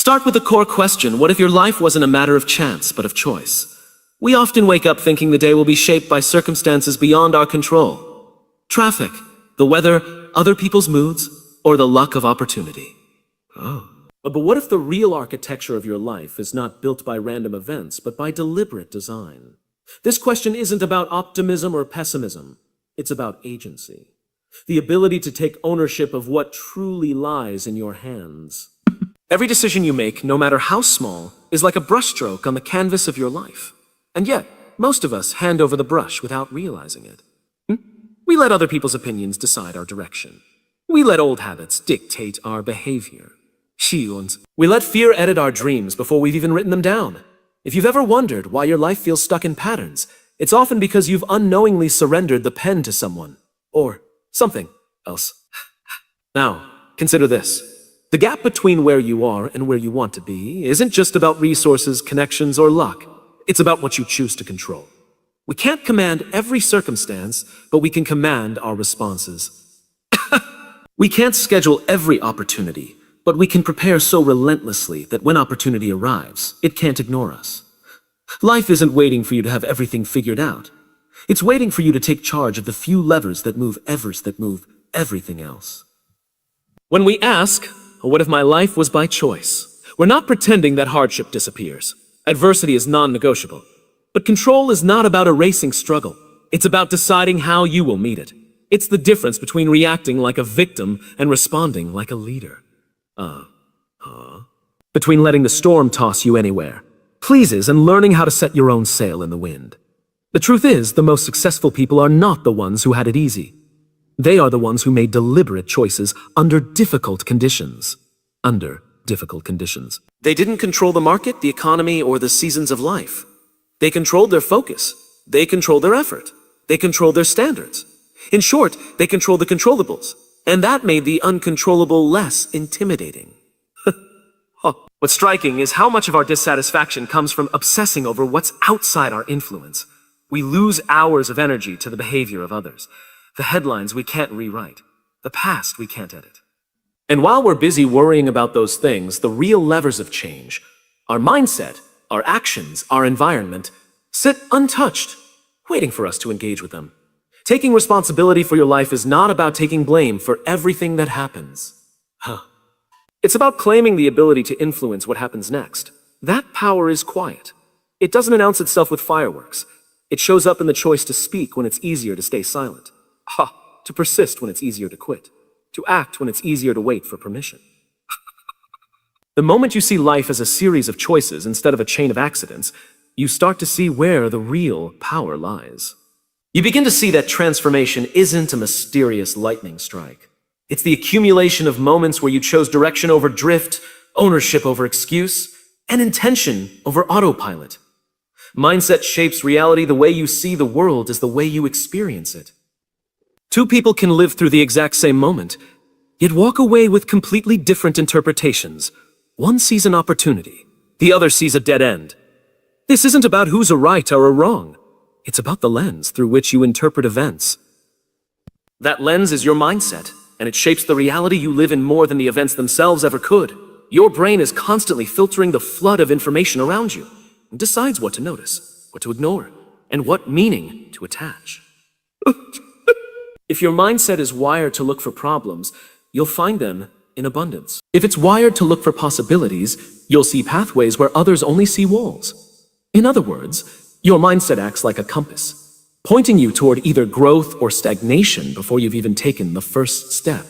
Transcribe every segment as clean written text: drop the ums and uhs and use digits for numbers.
Start with the core question: what if your life wasn't a matter of chance, but of choice? We often wake up thinking the day will be shaped by circumstances beyond our control. Traffic, the weather, other people's moods, or the luck of opportunity. But what if the real architecture of your life is not built by random events, but by deliberate design? This question isn't about optimism or pessimism. It's about agency. The ability to take ownership of what truly lies in your hands. Every decision you make, no matter how small, is like a brushstroke on the canvas of your life. And yet, most of us hand over the brush without realizing it. We let other people's opinions decide our direction. We let old habits dictate our behavior. We let fear edit our dreams before we've even written them down. If you've ever wondered why your life feels stuck in patterns, it's often because you've unknowingly surrendered the pen to someone. Or something else. Now, consider this. The gap between where you are and where you want to be isn't just about resources, connections, or luck. It's about what you choose to control. We can't command every circumstance, but we can command our responses. We can't schedule every opportunity, but we can prepare so relentlessly that when opportunity arrives, it can't ignore us. Life isn't waiting for you to have everything figured out. It's waiting for you to take charge of the few levers that move everything else. When we ask, what if my life was by choice? We're not pretending that hardship disappears. Adversity is non-negotiable. But control is not about erasing struggle. It's about deciding how you will meet it. It's the difference between reacting like a victim and responding like a leader. Between letting the storm toss you anywhere, pleases, and learning how to set your own sail in the wind. The truth is, the most successful people are not the ones who had it easy. They are the ones who made deliberate choices under difficult conditions. They didn't control the market, the economy, or the seasons of life. They controlled their focus. They controlled their effort. They controlled their standards. In short, they controlled the controllables. And that made the uncontrollable less intimidating. What's striking is how much of our dissatisfaction comes from obsessing over what's outside our influence. We lose hours of energy to the behavior of others. The headlines we can't rewrite. The past we can't edit. And while we're busy worrying about those things, the real levers of change, our mindset, our actions, our environment, sit untouched, waiting for us to engage with them. Taking responsibility for your life is not about taking blame for everything that happens. It's about claiming the ability to influence what happens next. That power is quiet. It doesn't announce itself with fireworks. It shows up in the choice to speak when it's easier to stay silent. To persist when it's easier to quit. To act when it's easier to wait for permission. The moment you see life as a series of choices instead of a chain of accidents, you start to see where the real power lies. You begin to see that transformation isn't a mysterious lightning strike. It's the accumulation of moments where you chose direction over drift, ownership over excuse, and intention over autopilot. Mindset shapes reality. The way you see the world is the way you experience it. Two people can live through the exact same moment, yet walk away with completely different interpretations. One sees an opportunity, the other sees a dead end. This isn't about who's a right or a wrong. It's about the lens through which you interpret events. That lens is your mindset, and it shapes the reality you live in more than the events themselves ever could. Your brain is constantly filtering the flood of information around you and decides what to notice, what to ignore, and what meaning to attach. If your mindset is wired to look for problems, you'll find them in abundance. If it's wired to look for possibilities, you'll see pathways where others only see walls. In other words, your mindset acts like a compass, pointing you toward either growth or stagnation before you've even taken the first step.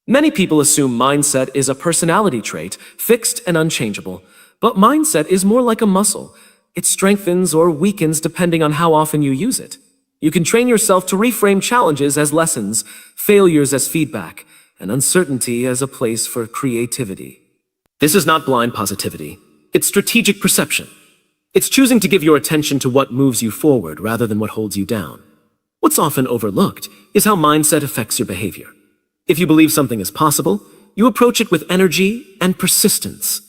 Many people assume mindset is a personality trait, fixed and unchangeable, but mindset is more like a muscle. It strengthens or weakens depending on how often you use it. You can train yourself to reframe challenges as lessons, failures as feedback, and uncertainty as a place for creativity. This is not blind positivity. It's strategic perception. It's choosing to give your attention to what moves you forward rather than what holds you down. What's often overlooked is how mindset affects your behavior. If you believe something is possible, you approach it with energy and persistence.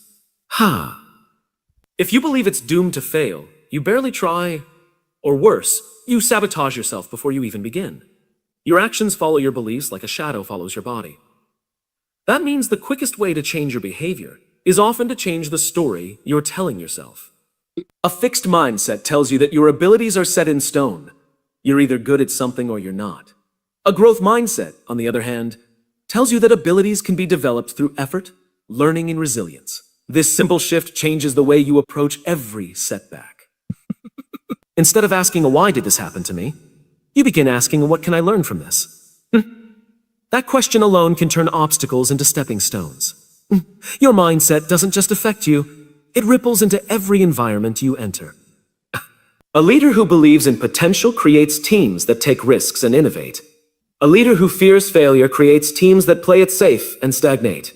If you believe it's doomed to fail, you barely try, or worse, you sabotage yourself before you even begin. Your actions follow your beliefs like a shadow follows your body. That means the quickest way to change your behavior is often to change the story you're telling yourself. A fixed mindset tells you that your abilities are set in stone. You're either good at something or you're not. A growth mindset, on the other hand, tells you that abilities can be developed through effort, learning, and resilience. This simple shift changes the way you approach every setback. Instead of asking, why did this happen to me? You begin asking, what can I learn from this? That question alone can turn obstacles into stepping stones. Your mindset doesn't just affect you, it ripples into every environment you enter. A leader who believes in potential creates teams that take risks and innovate. A leader who fears failure creates teams that play it safe and stagnate.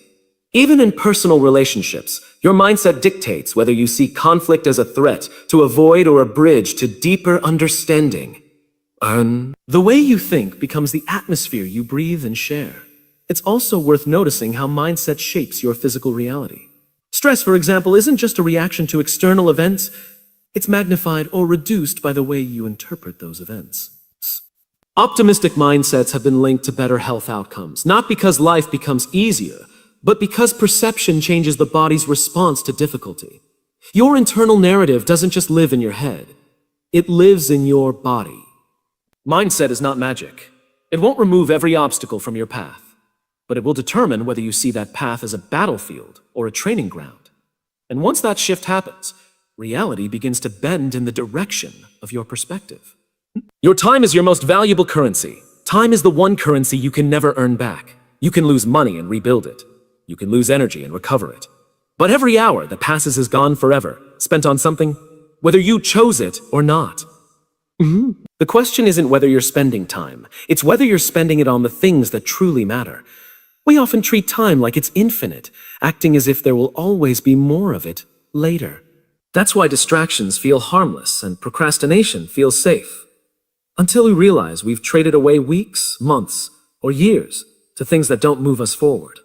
Even in personal relationships, your mindset dictates whether you see conflict as a threat to avoid or a bridge to deeper understanding. The way you think becomes the atmosphere you breathe and share. It's also worth noticing how mindset shapes your physical reality. Stress, for example, isn't just a reaction to external events. It's magnified or reduced by the way you interpret those events. Optimistic mindsets have been linked to better health outcomes, not because life becomes easier, but because perception changes the body's response to difficulty. Your internal narrative doesn't just live in your head. It lives in your body. Mindset is not magic. It won't remove every obstacle from your path, but it will determine whether you see that path as a battlefield or a training ground. And once that shift happens, reality begins to bend in the direction of your perspective. Your time is your most valuable currency. Time is the one currency you can never earn back. You can lose money and rebuild it. You can lose energy and recover it. But every hour that passes is gone forever, spent on something, whether you chose it or not. The question isn't whether you're spending time. It's whether you're spending it on the things that truly matter. We often treat time like it's infinite, acting as if there will always be more of it later. That's why distractions feel harmless and procrastination feels safe. Until we realize we've traded away weeks, months, or years to things that don't move us forward.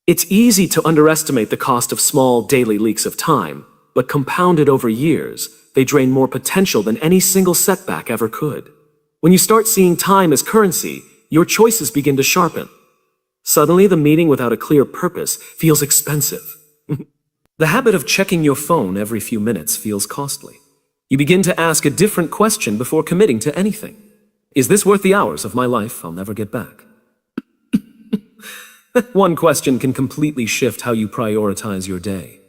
It's easy to underestimate the cost of small daily leaks of time, but compounded over years, they drain more potential than any single setback ever could. When you start seeing time as currency, your choices begin to sharpen. Suddenly, the meeting without a clear purpose feels expensive. The habit of checking your phone every few minutes feels costly. You begin to ask a different question before committing to anything. Is this worth the hours of my life I'll never get back? One question can completely shift how you prioritize your day.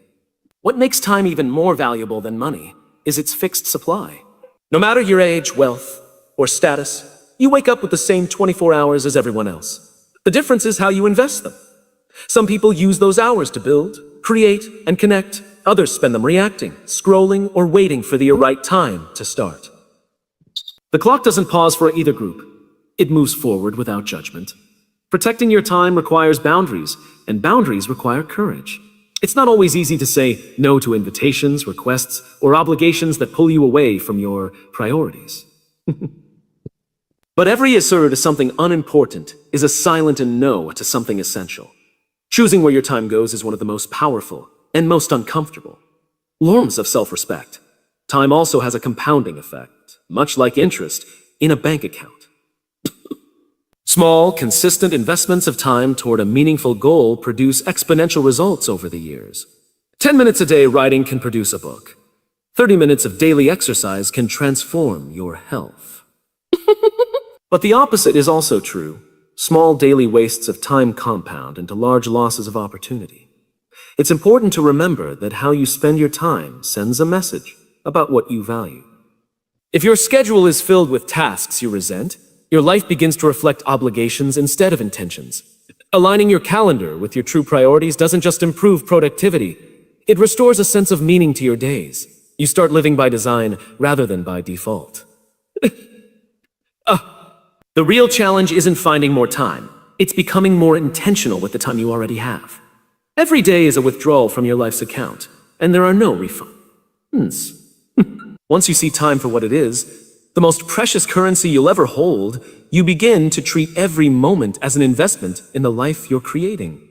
What makes time even more valuable than money is its fixed supply. No matter your age, wealth, or status, you wake up with the same 24 hours as everyone else. The difference is how you invest them. Some people use those hours to build, create, and connect. Others spend them reacting, scrolling, or waiting for the right time to start. The clock doesn't pause for either group. It moves forward without judgment. Protecting your time requires boundaries, and boundaries require courage. It's not always easy to say no to invitations, requests, or obligations that pull you away from your priorities. But every assert to something unimportant is a silent and no to something essential. Choosing where your time goes is one of the most powerful and most uncomfortable forms of self-respect. Time also has a compounding effect, much like interest in a bank account. Small, consistent investments of time toward a meaningful goal produce exponential results over the years. 10 minutes a day writing can produce a book. 30 minutes of daily exercise can transform your health. But the opposite is also true. Small daily wastes of time compound into large losses of opportunity. It's important to remember that how you spend your time sends a message about what you value. If your schedule is filled with tasks you resent, your life begins to reflect obligations instead of intentions. Aligning your calendar with your true priorities doesn't just improve productivity, it restores a sense of meaning to your days. You start living by design rather than by default. The real challenge isn't finding more time. It's becoming more intentional with the time you already have. Every day is a withdrawal from your life's account, and there are no refunds. Once you see time for what it is, the most precious currency you'll ever hold, you begin to treat every moment as an investment in the life you're creating.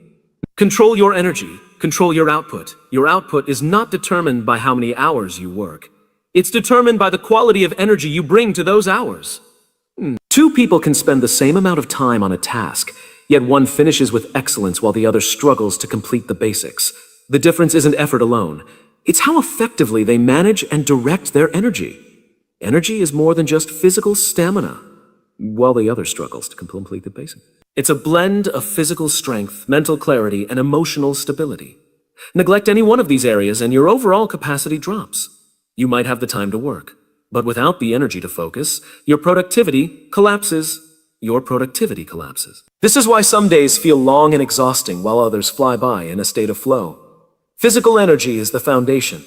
Control your energy, control your output. Your output is not determined by how many hours you work. It's determined by the quality of energy you bring to those hours. Two people can spend the same amount of time on a task, yet one finishes with excellence while the other struggles to complete the basics. The difference isn't effort alone. It's how effectively they manage and direct their energy. Energy is more than just physical stamina, while the other struggles to complete the basic. It's a blend of physical strength, mental clarity, and emotional stability. Neglect any one of these areas and your overall capacity drops. You might have the time to work, but without the energy to focus, your productivity collapses. This is why some days feel long and exhausting while others fly by in a state of flow. Physical energy is the foundation.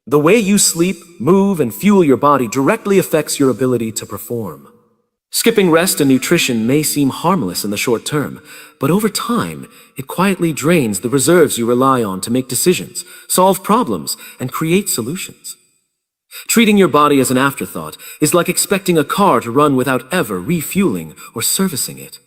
The way you sleep, move, and fuel your body directly affects your ability to perform. Skipping rest and nutrition may seem harmless in the short term, but over time, it quietly drains the reserves you rely on to make decisions, solve problems, and create solutions. Treating your body as an afterthought is like expecting a car to run without ever refueling or servicing it.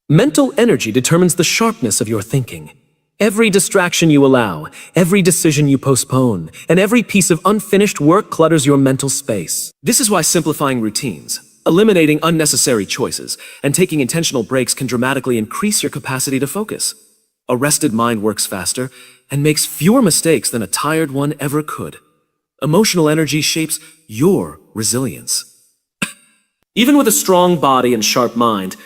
Mental energy determines the sharpness of your thinking. Every distraction you allow, every decision you postpone, and every piece of unfinished work clutters your mental space. This is why simplifying routines, eliminating unnecessary choices, and taking intentional breaks can dramatically increase your capacity to focus. A rested mind works faster and makes fewer mistakes than a tired one ever could. Emotional energy shapes your resilience. Even with a strong body and sharp mind,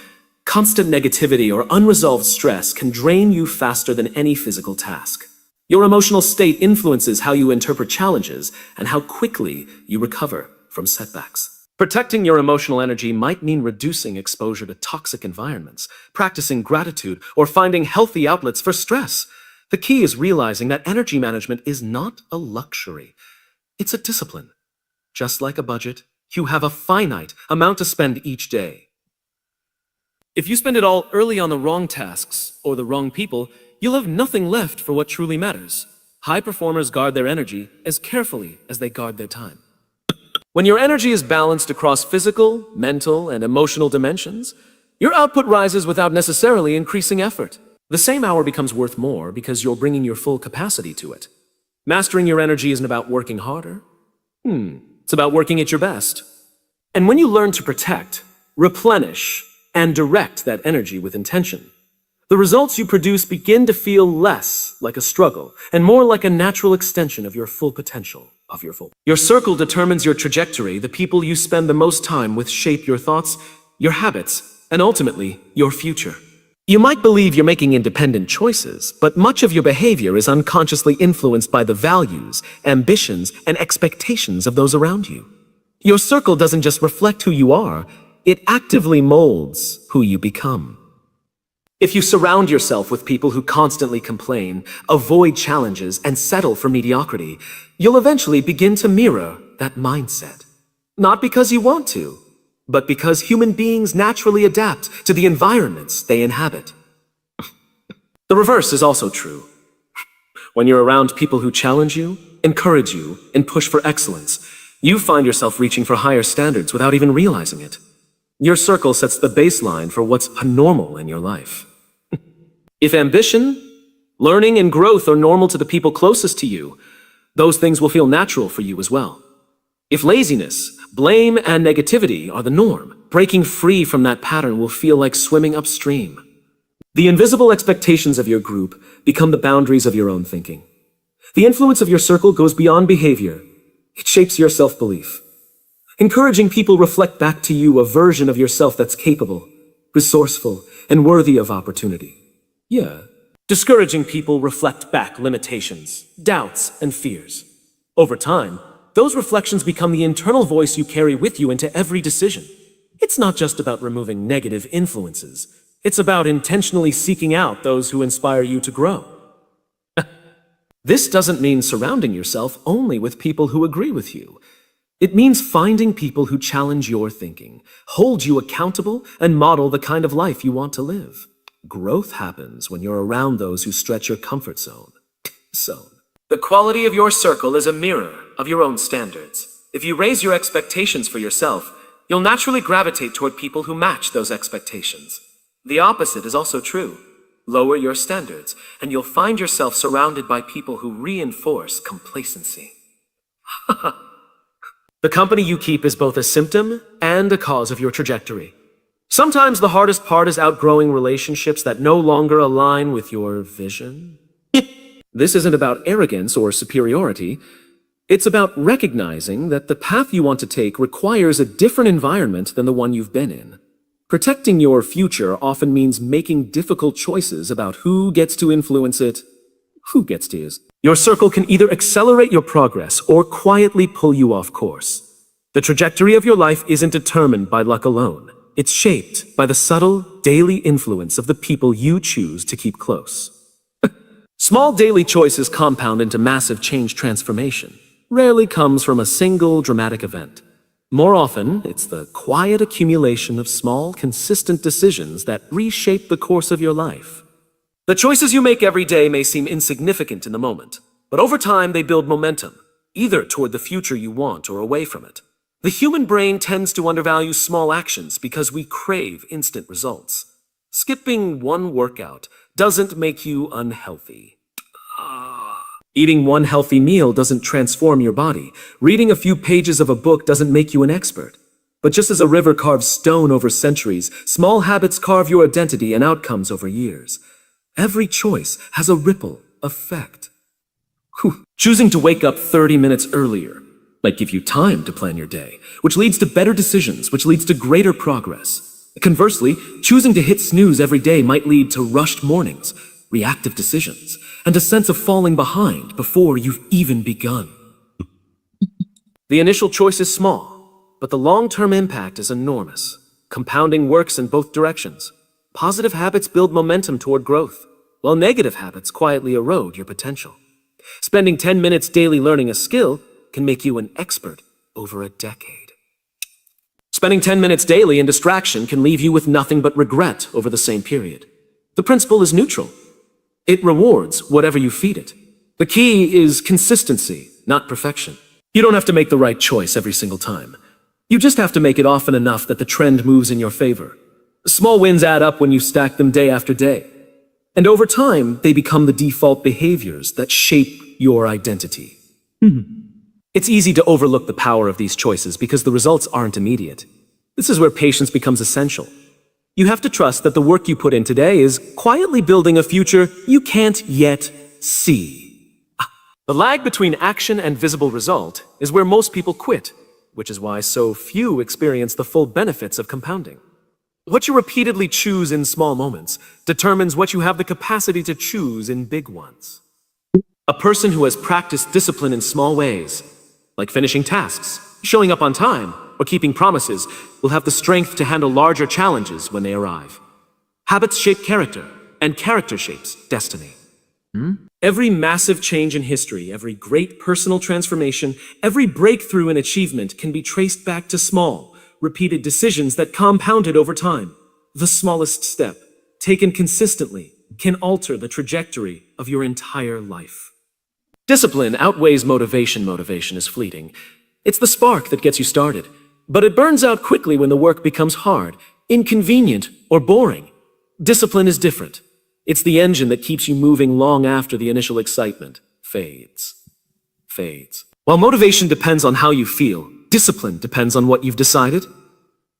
constant negativity or unresolved stress can drain you faster than any physical task. Your emotional state influences how you interpret challenges and how quickly you recover from setbacks. Protecting your emotional energy might mean reducing exposure to toxic environments, practicing gratitude, or finding healthy outlets for stress. The key is realizing that energy management is not a luxury. It's a discipline. Just like a budget, you have a finite amount to spend each day. If you spend it all early on the wrong tasks or the wrong people, you'll have nothing left for what truly matters. High performers guard their energy as carefully as they guard their time. When your energy is balanced across physical, mental, and emotional dimensions, your output rises without necessarily increasing effort. The same hour becomes worth more because you're bringing your full capacity to it. Mastering your energy isn't about working harder. It's about working at your best. And when you learn to protect, replenish, and direct that energy with intention, the results you produce begin to feel less like a struggle and more like a natural extension of your full potential. Your circle determines your trajectory. The people you spend the most time with shape your thoughts, your habits, and ultimately, your future. You might believe you're making independent choices, but much of your behavior is unconsciously influenced by the values, ambitions, and expectations of those around you. Your circle doesn't just reflect who you are, it actively molds who you become. If you surround yourself with people who constantly complain, avoid challenges, and settle for mediocrity, you'll eventually begin to mirror that mindset. Not because you want to, but because human beings naturally adapt to the environments they inhabit. The reverse is also true. When you're around people who challenge you, encourage you, and push for excellence, you find yourself reaching for higher standards without even realizing it. Your circle sets the baseline for what's normal in your life. If ambition, learning, and growth are normal to the people closest to you, those things will feel natural for you as well. If laziness, blame, and negativity are the norm, breaking free from that pattern will feel like swimming upstream. The invisible expectations of your group become the boundaries of your own thinking. The influence of your circle goes beyond behavior. It shapes your self-belief. Encouraging people reflect back to you a version of yourself that's capable, resourceful, and worthy of opportunity. Discouraging people reflect back limitations, doubts, and fears. Over time, those reflections become the internal voice you carry with you into every decision. It's not just about removing negative influences. It's about intentionally seeking out those who inspire you to grow. This doesn't mean surrounding yourself only with people who agree with you. It means finding people who challenge your thinking, hold you accountable, and model the kind of life you want to live. Growth happens when you're around those who stretch your comfort zone. The quality of your circle is a mirror of your own standards. If you raise your expectations for yourself, you'll naturally gravitate toward people who match those expectations. The opposite is also true. Lower your standards, and you'll find yourself surrounded by people who reinforce complacency. The company you keep is both a symptom and a cause of your trajectory. Sometimes the hardest part is outgrowing relationships that no longer align with your vision. This isn't about arrogance or superiority. It's about recognizing that the path you want to take requires a different environment than the one you've been in. Protecting your future often means making difficult choices about who gets to influence it, who gets to use. Your circle can either accelerate your progress or quietly pull you off course. The trajectory of your life isn't determined by luck alone. It's shaped by the subtle, daily influence of the people you choose to keep close. Small daily choices compound into massive change transformation. Rarely comes from a single dramatic event. More often, it's the quiet accumulation of small, consistent decisions that reshape the course of your life. The choices you make every day may seem insignificant in the moment, but over time they build momentum, either toward the future you want or away from it. The human brain tends to undervalue small actions because we crave instant results. Skipping one workout doesn't make you unhealthy. Eating one healthy meal doesn't transform your body. Reading a few pages of a book doesn't make you an expert. But just as a river carves stone over centuries, small habits carve your identity and outcomes over years. Every choice has a ripple effect. Choosing to wake up 30 minutes earlier might give you time to plan your day, which leads to better decisions, which leads to greater progress. Conversely, choosing to hit snooze every day might lead to rushed mornings, reactive decisions, and a sense of falling behind before you've even begun. The initial choice is small, but the long-term impact is enormous. Compounding works in both directions. Positive habits build momentum toward growth, while negative habits quietly erode your potential. Spending 10 minutes daily learning a skill can make you an expert over a decade. Spending 10 minutes daily in distraction can leave you with nothing but regret over the same period. The principle is neutral. It rewards whatever you feed it. The key is consistency, not perfection. You don't have to make the right choice every single time. You just have to make it often enough that the trend moves in your favor. Small wins add up when you stack them day after day. And over time, they become the default behaviors that shape your identity. It's easy to overlook the power of these choices because the results aren't immediate. This is where patience becomes essential. You have to trust that the work you put in today is quietly building a future you can't yet see. The lag between action and visible result is where most people quit, which is why so few experience the full benefits of compounding. What you repeatedly choose in small moments determines what you have the capacity to choose in big ones. A person who has practiced discipline in small ways, like finishing tasks, showing up on time, or keeping promises, will have the strength to handle larger challenges when they arrive. Habits shape character, and character shapes destiny. Every massive change in history, every great personal transformation, every breakthrough in achievement can be traced back to small, repeated decisions that compounded over time. The smallest step, taken consistently, can alter the trajectory of your entire life. Discipline outweighs motivation. Motivation is fleeting. It's the spark that gets you started, but it burns out quickly when the work becomes hard, inconvenient, or boring. Discipline is different. It's the engine that keeps you moving long after the initial excitement fades. While motivation depends on how you feel, discipline depends on what you've decided.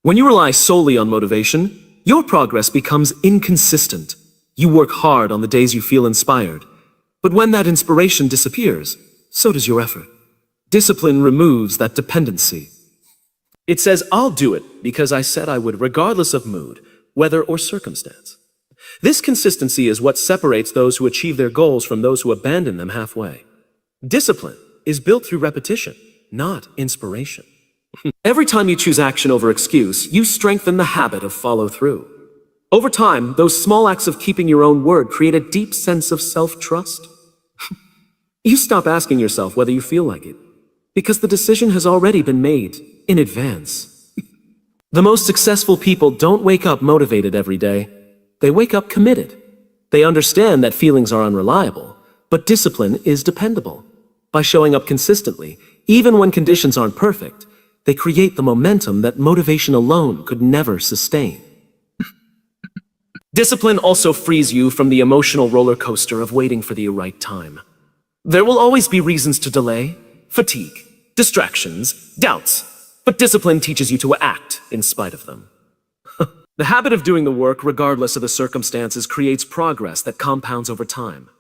When you rely solely on motivation, your progress becomes inconsistent. You work hard on the days you feel inspired, but when that inspiration disappears, so does your effort. Discipline removes that dependency. It says, I'll do it because I said I would, regardless of mood, weather, or circumstance. This consistency is what separates those who achieve their goals from those who abandon them halfway. Discipline is built through repetition, not inspiration. Every time you choose action over excuse, you strengthen the habit of follow-through. Over time, those small acts of keeping your own word create a deep sense of self-trust. You stop asking yourself whether you feel like it, because the decision has already been made in advance. The most successful people don't wake up motivated every day. They wake up committed. They understand that feelings are unreliable, but discipline is dependable. By showing up consistently, even when conditions aren't perfect, they create the momentum that motivation alone could never sustain. Discipline also frees you from the emotional roller coaster of waiting for the right time. There will always be reasons to delay, fatigue, distractions, doubts, but discipline teaches you to act in spite of them. The habit of doing the work, regardless of the circumstances, creates progress that compounds over time.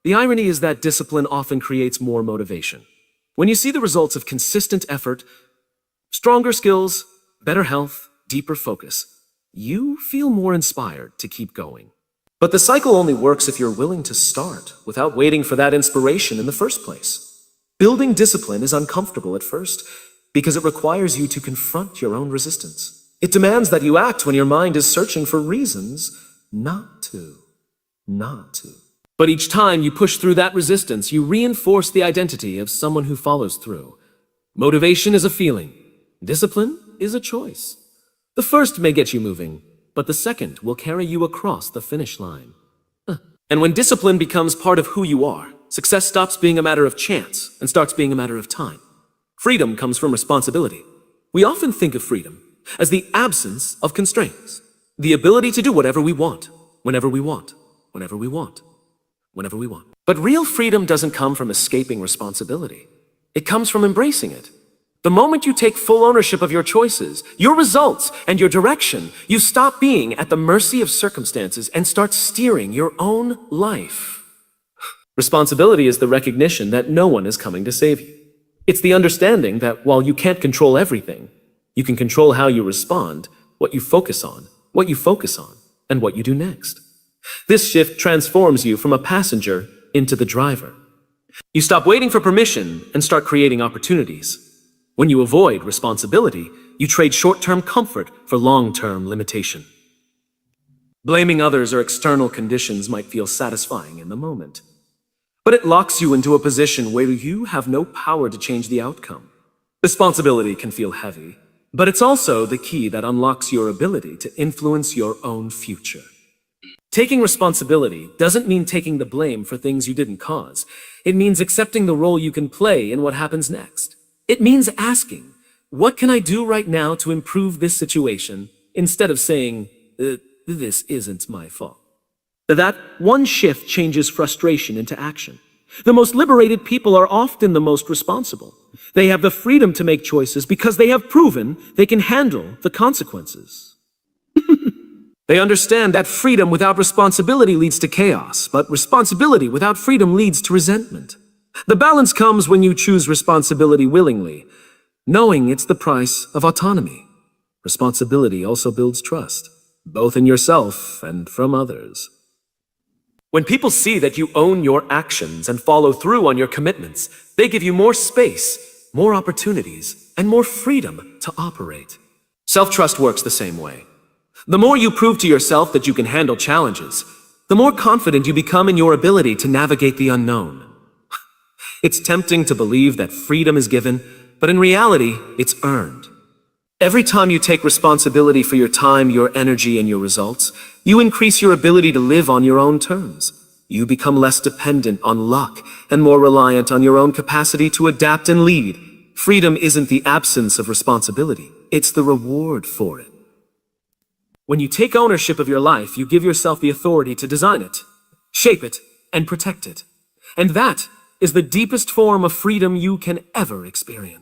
The irony is that discipline often creates more motivation. When you see the results of consistent effort, stronger skills, better health, deeper focus, you feel more inspired to keep going. But the cycle only works if you're willing to start without waiting for that inspiration in the first place. Building discipline is uncomfortable at first because it requires you to confront your own resistance. It demands that you act when your mind is searching for reasons not to. But each time you push through that resistance, you reinforce the identity of someone who follows through. Motivation is a feeling. Discipline is a choice. The first may get you moving, but the second will carry you across the finish line. And when discipline becomes part of who you are, success stops being a matter of chance and starts being a matter of time. Freedom comes from responsibility. We often think of freedom as the absence of constraints, the ability to do whatever we want, whenever we want, whenever we want, whenever we want. But real freedom doesn't come from escaping responsibility. It comes from embracing it. The moment you take full ownership of your choices, your results, and your direction, you stop being at the mercy of circumstances and start steering your own life. Responsibility is the recognition that no one is coming to save you. It's the understanding that while you can't control everything, you can control how you respond, what you focus on, and what you do next. This shift transforms you from a passenger into the driver. You stop waiting for permission and start creating opportunities. When you avoid responsibility, you trade short-term comfort for long-term limitation. Blaming others or external conditions might feel satisfying in the moment, but it locks you into a position where you have no power to change the outcome. Responsibility can feel heavy, but it's also the key that unlocks your ability to influence your own future. Taking responsibility doesn't mean taking the blame for things you didn't cause. It means accepting the role you can play in what happens next. It means asking, what can I do right now to improve this situation, instead of saying, this isn't my fault. That one shift changes frustration into action. The most liberated people are often the most responsible. They have the freedom to make choices because they have proven they can handle the consequences. They understand that freedom without responsibility leads to chaos, but responsibility without freedom leads to resentment. The balance comes when you choose responsibility willingly, knowing it's the price of autonomy. Responsibility also builds trust, both in yourself and from others. When people see that you own your actions and follow through on your commitments, they give you more space, more opportunities, and more freedom to operate. Self-trust works the same way. The more you prove to yourself that you can handle challenges, the more confident you become in your ability to navigate the unknown. It's tempting to believe that freedom is given, but in reality, it's earned. Every time you take responsibility for your time, your energy, and your results, you increase your ability to live on your own terms. You become less dependent on luck and more reliant on your own capacity to adapt and lead. Freedom isn't the absence of responsibility, it's the reward for it. When you take ownership of your life, you give yourself the authority to design it, shape it, and protect it. And that is the deepest form of freedom you can ever experience.